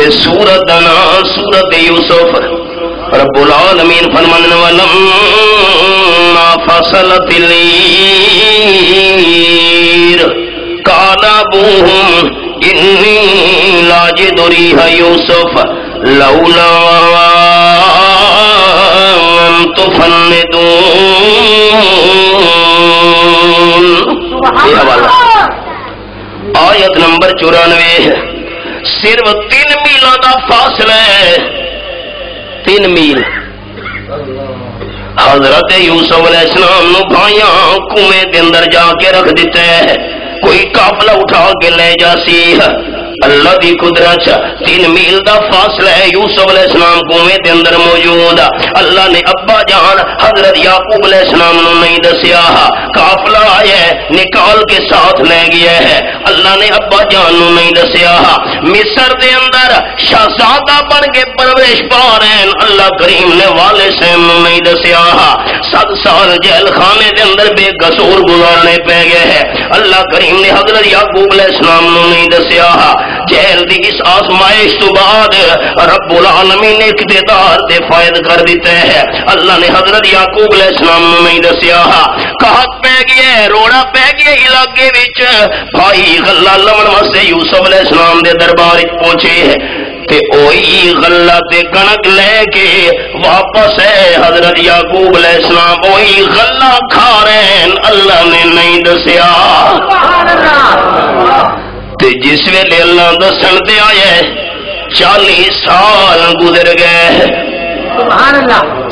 تے سورت نا سورت یوسف رب العالمین فرمانے ولما فصلت العیر قال ابوہم انی لاجد ریح یوسف لولا ان تفندون. یہ حوالہ آیت نمبر 94 ہے. صرف 3 میل کا فاصلہ ہے. 3 میل. حضرت یوسف علیہ السلام نو بھائیاں کنویں دے اندر جا کے رکھ دیتے ہیں. کوئی قافلہ اٹھا کے لے جاسی. اللہ دی قدرت 3 میل دا فاصلہ ہے. یوسف علیہ السلام کنویں دے اندر موجود. اللہ نے ابا جان حضرت یعقوب علیہ السلام نو نہیں دسیا. قافلہ آیا ہے نکال کے ساتھ لے گیا ہے. اللہ نے ابا جان نو نہیں دسیا. مصر دے اندر شہزادہ بن کے پرورش پا رہے ہیں. اللہ کریم نے والد صاحب نو نہیں دسیا. 7 سال جیل خانے دے اندر بے قصور گزارنے پہ گئے ہیں. اللہ کریم نے حضرت یعقوب علیہ السلام نو نہیں دسیا. جیل دی اس آزمائش تو بعد رب العالمین نے اقتدار دے فائد کر دیتے ہیں. اللہ نے حضرت یعقوب علیہ السلام نو نہیں دسیا. کہت پہ گئے روڑا پہ گئے علاقے وچ بھائی غلہ لمن واسطے یوسف علیہ السلام دے دربار پہنچے تے اوہی غلہ تے کنک لے کے واپس ہے. حضرت یعقوب علیہ السلام اوہی غلہ کھا رہے ہیں. اللہ نے نہیں دسیا. تے جس ویلے اللہ دسن تے آئے 40 سال گزر گئے.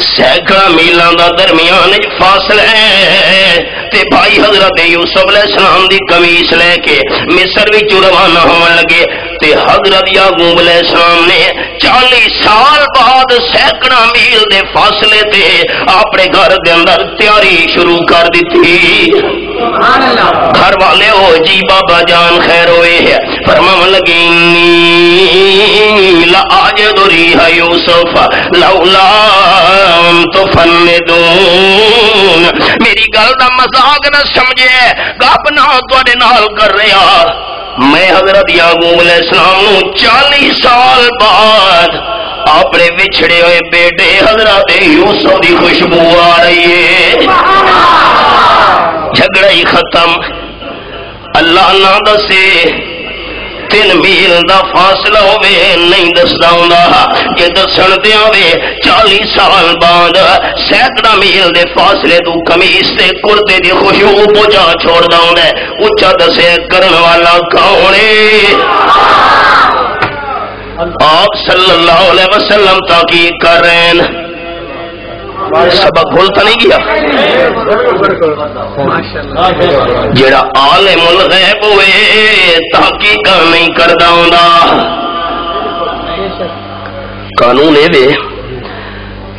سینکڑا میلاں دا درمیان فاصلہ ہے. تے بھائی حضرت یوسف علیہ السلام دی قمیص لے کے مصر وچ روانہ ہون لگے. تے حضرت یعقوب علیہ السلام نے 40 سال بعد سینکڑا میل دے فاصلے تے اپنے گھر دے اندر تیاری شروع کر دیتی. گھر والے ہو جی بابا جان خیر ہوئے ہے. فرمان لگی لاجد ریح یوسف لولا تفندون. میری گل دا مذاق نہ سمجھے. گپ نہ تواڈے نال کر رہا. میں حضرت یعقوب علیہ السلام نو 40 سال بعد اپنے بچھڑے ہوئے بیٹے حضرت یوسف دی خوشبو آ رہی ہے. جھگڑا ہی ختم. اللہ نہ دسے 3 میل دا فاصلہ ہوئے نہیں دسدا ہوندا. کہ دسن دے آوے 40 سال بعد سینکڑا میل دے فاصلے تو قمیص تے کرتے دی خوشبو پہنچا چھوڑدا ہوندا ہے. اچا دسے کرن والا کون ہے؟ آپ صلی اللہ علیہ وسلم تحقیق کر رہے ہیں. سبق بھولتا نہیں گیا. جڑا عالم الغیب ہوئے تحقیق نہیں کردا ہوندا. قانون اے وے